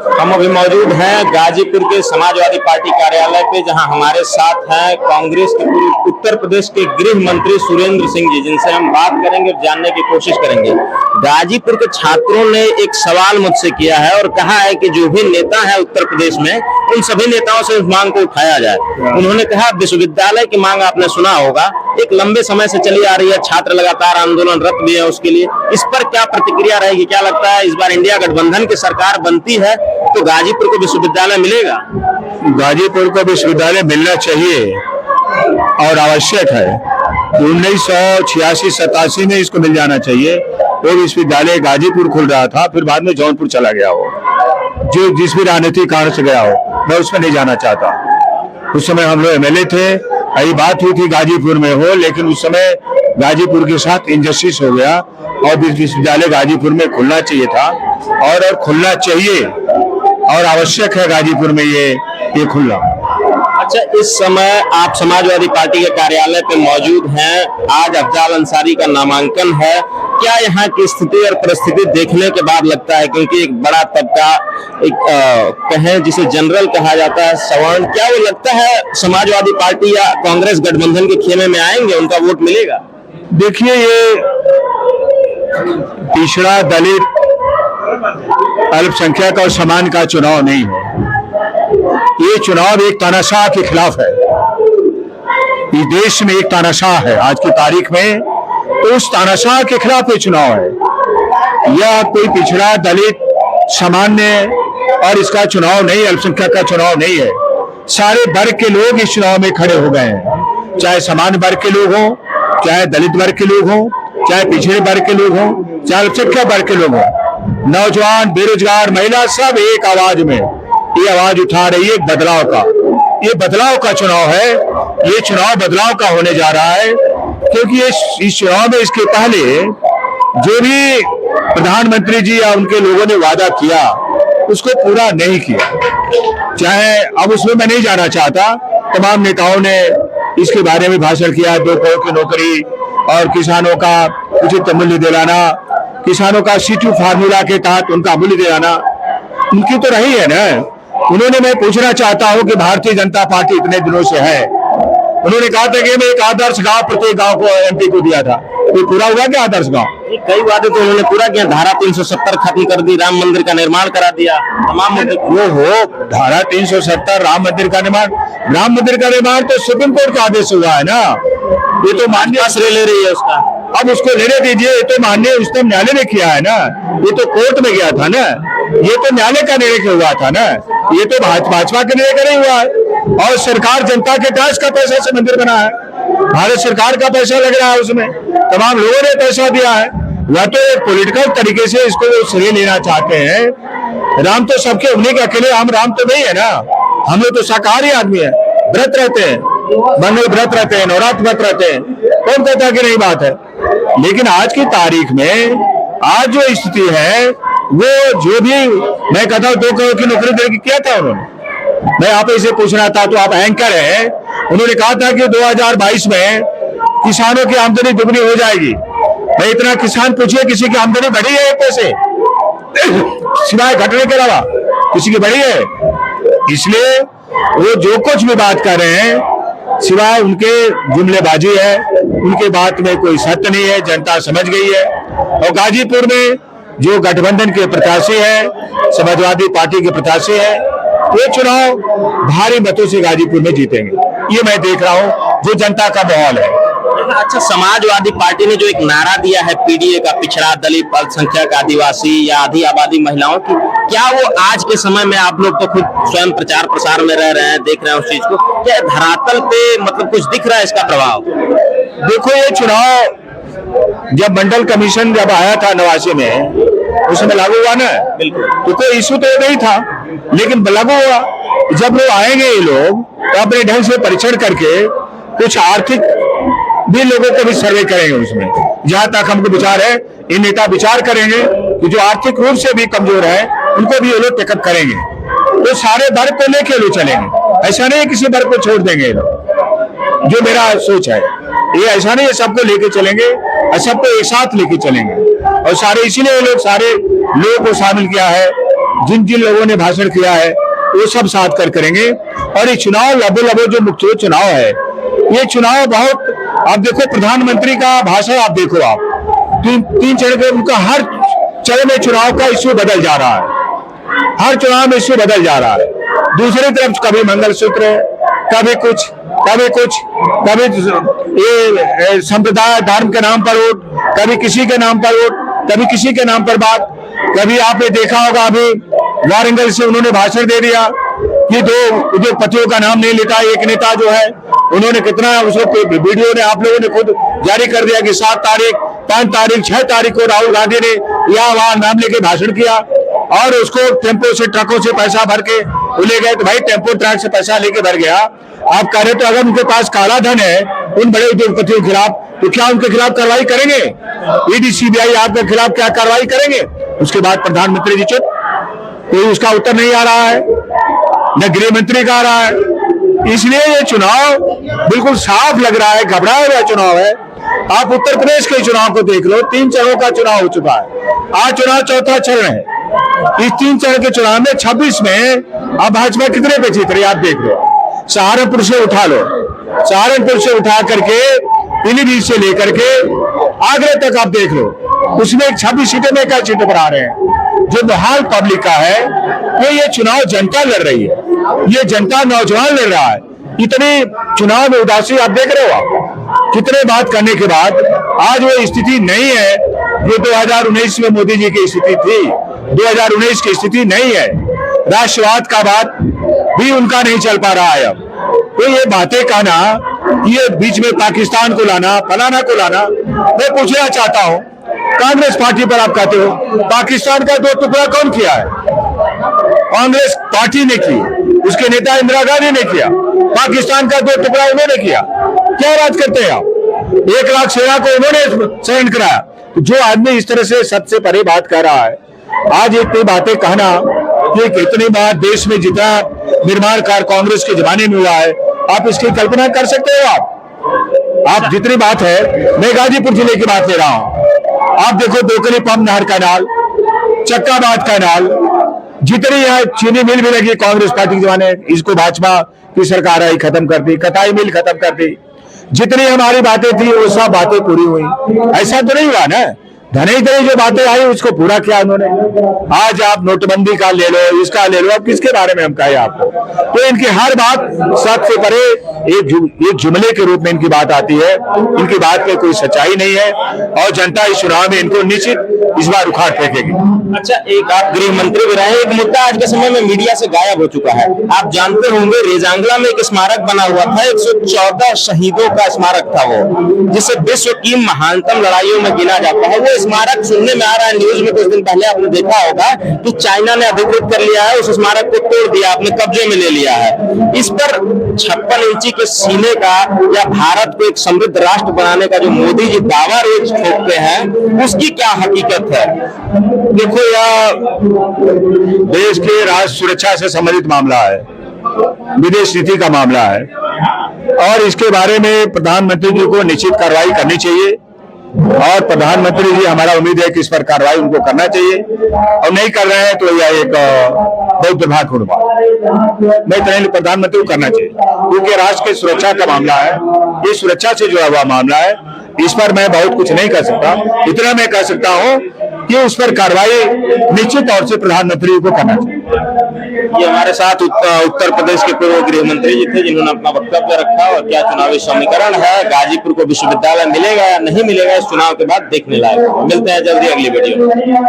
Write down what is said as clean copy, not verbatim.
हम अभी मौजूद हैं गाजीपुर के समाजवादी पार्टी कार्यालय पे, जहां हमारे साथ हैं कांग्रेस के उत्तर प्रदेश के गृह मंत्री सुरेंद्र सिंह जी, जिनसे हम बात करेंगे और जानने की कोशिश करेंगे। गाजीपुर के छात्रों ने एक सवाल मुझसे किया है और कहा है कि जो भी नेता है उत्तर प्रदेश में, उन सभी नेताओं से इस मांग को उठाया जाए। उन्होंने कहा विश्वविद्यालय की मांग आपने सुना होगा, एक लंबे समय से चली आ रही है, छात्र लगातार आंदोलनरत भी है उसके लिए। इस पर क्या प्रतिक्रिया रहेगी? क्या लगता है इस बार इंडिया गठबंधन की सरकार बनती है तो गाजीपुर को विश्वविद्यालय मिलेगा? गाजीपुर को विश्वविद्यालय मिलना चाहिए और आवश्यक है। 1986-87 में इसको मिल जाना चाहिए। वो विश्वविद्यालय गाजीपुर खुल रहा था, फिर बाद में जौनपुर चला गया हो, जो जिस भी राजनीतिक कारण से गया हो, मैं उसमें नहीं जाना चाहता। उस समय हम लोग एमएलए थे, यही बात हुई थी गाजीपुर में हो, लेकिन उस समय गाजीपुर के साथ इंजस्टिस हो गया और विश्वविद्यालय गाजीपुर में खुलना चाहिए था और खुलना चाहिए और आवश्यक है गाजीपुर में ये खुलना। अच्छा, इस समय आप समाजवादी पार्टी के कार्यालय पे मौजूद हैं, आज अफजाल अंसारी का नामांकन है। क्या यहाँ की स्थिति और परिस्थिति देखने के बाद लगता है, क्योंकि एक बड़ा तबका, एक कहें जिसे जनरल कहा जाता है, सवर्ण, क्या वो लगता है समाजवादी पार्टी या कांग्रेस गठबंधन के खेमे में आएंगे, उनका वोट मिलेगा? देखिए, ये पिछड़ा, दलित, अल्पसंख्यक और समान का चुनाव नहीं है। ये चुनाव एक तानाशाह के खिलाफ है। इस देश में एक तानाशाह है आज की तारीख में, तो उस तानाशाह के खिलाफ ये चुनाव है। यह कोई पिछड़ा, दलित, सामान्य और इसका चुनाव नहीं, अल्पसंख्यक का चुनाव नहीं है। सारे वर्ग के लोग इस चुनाव में खड़े हो गए हैं, चाहे सामान्य वर्ग के लोग हों, चाहे दलित वर्ग के लोग हों, चाहे पिछड़े वर्ग के लोग हों, चाहे अल्पसंख्यक वर्ग के लोग हों, नौजवान, बेरोजगार, महिला, सब एक आवाज में ये आवाज उठा रही है बदलाव का। ये बदलाव का चुनाव है, ये चुनाव बदलाव का होने जा रहा है, क्योंकि इस चुनाव में इसके पहले जो भी प्रधानमंत्री जी या उनके लोगों ने वादा किया उसको पूरा नहीं किया। चाहे अब उसमें मैं नहीं जाना चाहता, तमाम नेताओं ने इसके बारे में भाषण किया, 2 करोड़ की नौकरी और किसानों का उचित मूल्य दिलाना, किसानों का C2 फार्मूला के तहत उनका मूल्य दिलाना, उनकी तो रही है ना। उन्होंने, मैं पूछना चाहता हूं कि भारतीय जनता पार्टी इतने दिनों से है, उन्होंने कहा था कि मैं एक आदर्श गांव प्रत्येक गांव को MP को दिया था, ये पूरा हुआ क्या आदर्श गांव? कई वादे तो उन्होंने पूरा किया। धारा 370 खत्म कर दी, राम मंदिर का निर्माण करा दिया, तमाम वो हो धारा 370, राम मंदिर का निर्माण तो सुप्रीम कोर्ट का आदेश हुआ है ना, ये तो मान्य श्रेय ले रही है उसका। अब उसको लेने दीजिए, ये तो मान्य उच्चतम न्यायालय ने किया है ना, ये तो कोर्ट में गया था ना, ये तो न्यायालय का निर्णय हुआ था ना, ये तो भाजपा के निर्णय का नहीं हुआ है। और सरकार जनता के टैक्स का पैसा से मंदिर बना है, भारत सरकार का पैसा लग रहा है, उसमें तमाम लोगों ने पैसा दिया है। वह तो एक पॉलिटिकल तरीके से इसको श्रेय लेना चाहते हैं। राम तो सबके उन्हीं के अकेले, हम राम तो नहीं है ना, हम लोग तो शाकाहारी आदमी है, व्रत रहते हैं, मन में व्रत रहते हैं, नवरात्र व्रत रहते हैं, कौन कहता है कि नहीं बात है। लेकिन आज की तारीख में आज जो स्थिति है, वो जो भी मैं कहता हूँ 2 करोड़ की नौकरी देने की किया था उन्होंने। मैं आप इसे पूछना था, तो आप एंकर हैं, उन्होंने कहा था कि 2022 में किसानों की आमदनी दुगनी हो जाएगी। मैं इतना किसान पूछिए, किसी की आमदनी बढ़ी है 1 पैसे सिवाय घटने के अलावा किसी की बढ़ी है? इसलिए वो जो कुछ भी बात कर रहे हैं सिवाय उनके जुमलेबाजी है, उनके बात में कोई सत्य नहीं है, जनता समझ गई है। और गाजीपुर में जो गठबंधन के प्रत्याशी है, समाजवादी पार्टी के प्रत्याशी है, ये चुनाव भारी मतों से गाजीपुर में जीतेंगे, ये मैं देख रहा हूं, जो जनता का माहौल है। अच्छा, समाजवादी पार्टी ने जो एक नारा दिया है PDA का, पिछड़ा, दलित, अल्पसंख्यक, आदिवासी या आधी आबादी महिलाओं की, क्या वो आज के समय में, आप लोग तो खुद स्वयं प्रचार प्रसार में रह रहे हैं, देख रहे हैं उस चीज को, क्या धरातल पे मतलब कुछ दिख रहा है इसका प्रभाव? देखो, ये चुनाव जब मंडल कमीशन जब आया था 89 में, उसमें लागू हुआ ना, बिल्कुल, तो कोई इशू तो नहीं था, लेकिन लागू हुआ। जब लोग आएंगे, ये लोग तो अपने ढंग से परीक्षण करके कुछ आर्थिक भी लोगों को भी सर्वे करेंगे। उसमें जहां तक हमको विचार है, इन नेता विचार करेंगे कि जो आर्थिक रूप से भी कमजोर है उनको भी ये लोग टेकअप करेंगे, तो सारे वर्ग को लेके लोग चलेंगे। ऐसा नहीं किसी वर्ग को छोड़ देंगे ये लोग, जो मेरा सोच है, ये ऐसा नहीं है सबको लेके चलेंगे और सबको एक साथ लेके चलेंगे। और सारे इसीलिए लोग सारे लोगों को शामिल किया है जिन जिन लोगों ने भाषण किया है वो सब साथ कर करेंगे। और ये चुनाव लबो जो मुख्य चुनाव है, ये चुनाव बहुत, आप देखो प्रधानमंत्री का भाषण, आप देखो आप तीन चरण के, उनका हर चरण में चुनाव का इश्यू बदल जा रहा है, हर चुनाव में इश्यू बदल जा रहा है। दूसरी तरफ कभी मंगलसूत्र, कभी कुछ, कभी ये संप्रदाय धर्म के नाम पर वोट, कभी किसी के नाम पर वोट, कभी किसी के नाम पर बात। कभी आपने देखा होगा अभी वारंगल से उन्होंने भाषण दे दिया कि 2 उद्योगपतियों का नाम नहीं लेता। एक नेता जो है उन्होंने कितना, उसको वीडियो ने आप लोगों ने खुद जारी कर दिया कि 7 तारीख, 5 तारीख, 6 तारीख को राहुल गांधी ने यहाँ वहां नाम लेके भाषण किया और उसको टेम्पो से, ट्रकों से पैसा भर के ले गए। तो भाई टेम्पो ट्रक से पैसा लेके भर गया, आप कह रहे तो अगर उनके पास काला धन है उन बड़े उद्योगपतियों के खिलाफ, तो क्या उनके खिलाफ कार्रवाई करेंगे? ईडी सीबीआई आपके खिलाफ क्या कार्रवाई करेंगे? उसके बाद प्रधानमंत्री जी चुप, कोई उसका उत्तर नहीं आ रहा है, न गृह मंत्री का आ रहा है। इसलिए ये चुनाव बिल्कुल साफ लग रहा है, घबराया हुआ चुनाव है। आप उत्तर प्रदेश के चुनाव को देख लो, 3 चरणों का चुनाव हो चुका है, आज चुनाव 4था चरण है। इस 3 चरण के चुनाव में 26 में अब भाजपा कितने पे जीत रही है आप देख लो। सहारनपुर से उठा लो, सहारनपुर से उठा करके पीलीभीत से लेकर के आगरा तक आप देख लो, उसमें 26 सीटें में क्या सीटें पर आ रहे हैं। जो बहाल पब्लिक का है वो ये चुनाव जनता लड़ रही है, ये जनता नौजवान लड़ रहा है। इतनी चुनाव में उदासी आप देख रहे हो, आप कितने बात करने के बाद आज वो स्थिति नहीं है जो 2019 में मोदी जी की स्थिति थी। 2019 की स्थिति नहीं है, राष्ट्रवाद का बात भी उनका नहीं चल पा रहा है। अब तो ये बातें कहना, ये बीच में पाकिस्तान को लाना, फलाना को लाना, मैं पूछना चाहता हूं कांग्रेस पार्टी पर आप कहते हो पाकिस्तान का 2 टुकड़ा कौन किया है? कांग्रेस पार्टी ने की, उसके नेता इंदिरा गांधी ने किया। पाकिस्तान का 2 टुकड़ा उन्होंने किया। क्या बात करते हैं आप? 1 लाख सेना को उन्होंने सहन कराया। जो आदमी इस तरह से सबसे परे बात कर रहा है, आज इतनी बातें कहना कि कितनी बार देश में जितना निर्माण कार्य कांग्रेस के जमाने में हुआ है, आप इसकी कल्पना कर सकते हो? आप जितनी बात है, मैं गाजीपुर जिले की बात ले रहा हूं। आप देखो दोकरी पंप नहर कैनाल, चक्काबाद कैनाल, जितनी यहाँ चीनी मिल भी लगी कांग्रेस पार्टी के जमाने, इसको भाजपा की सरकार आई, खत्म कर दी। कताई मिल खत्म कर दी। जितनी हमारी बातें थी वो सब बातें पूरी हुई। ऐसा तो नहीं हुआ ना, धनेश जो बातें आई उसको पूरा किया उन्होंने। आज आप नोटबंदी का ले लो, इसका ले लो, अब किसके बारे में हम कहें आपको? तो इनकी हर बात सच से परे एक जुमले के रूप में इनकी बात आती है। इनकी बात में कोई सच्चाई नहीं है और जनता इस चुनाव में इनको निश्चित इस बार उखाड़ फेंकेगी। अच्छा, एक आप गृह मंत्री भी रहे, एक मुद्दा आज के समय में मीडिया से गायब हो चुका है। आप जानते होंगे रेजांगला में एक स्मारक बना हुआ था, 114 शहीदों का स्मारक था वो, जिसे विश्व की महानतम लड़ाइयों में गिना जाता है। वो स्मारक सुनने में आ रहा है, न्यूज में कुछ दिन पहले आपने देखा होगा कि चाइना ने अधिकृत कर लिया है, उस स्मारक को तोड़ दिया, अपने कब्जे में ले लिया है। इस पर 56 इंची के सीने का या भारत को एक समृद्ध राष्ट्र बनाने का जो मोदी जी दावा रोज ठोकते हैं, उसकी क्या हकीकत है? देखो, यह देश के राष्ट्र सुरक्षा से संबंधित मामला है, विदेश नीति का मामला है और इसके बारे में प्रधानमंत्री जी को निश्चित कार्रवाई करनी चाहिए। और प्रधानमंत्री जी, हमारा उम्मीद है कि इस पर कार्रवाई उनको करना चाहिए और नहीं कर रहे हैं तो यह एक बहुत दुर्भाग्यपूर्ण बात। नहीं तो प्रधानमंत्री को करना चाहिए क्योंकि राष्ट्र की सुरक्षा का मामला है, ये सुरक्षा से जुड़ा हुआ मामला है। इस पर मैं बहुत कुछ नहीं कर सकता, इतना मैं कह सकता हूं कि उस पर कार्रवाई निश्चित तौर से प्रधानमंत्री को करना चाहिए। ये हमारे साथ उत्तर प्रदेश के पूर्व गृह मंत्री जी थे जिन्होंने अपना वक्तव्य रखा। और क्या चुनावी समीकरण है, गाजीपुर को विश्वविद्यालय मिलेगा या नहीं मिलेगा, इस चुनाव के बाद देखने लायक। मिलते हैं जल्दी अगली वीडियो में।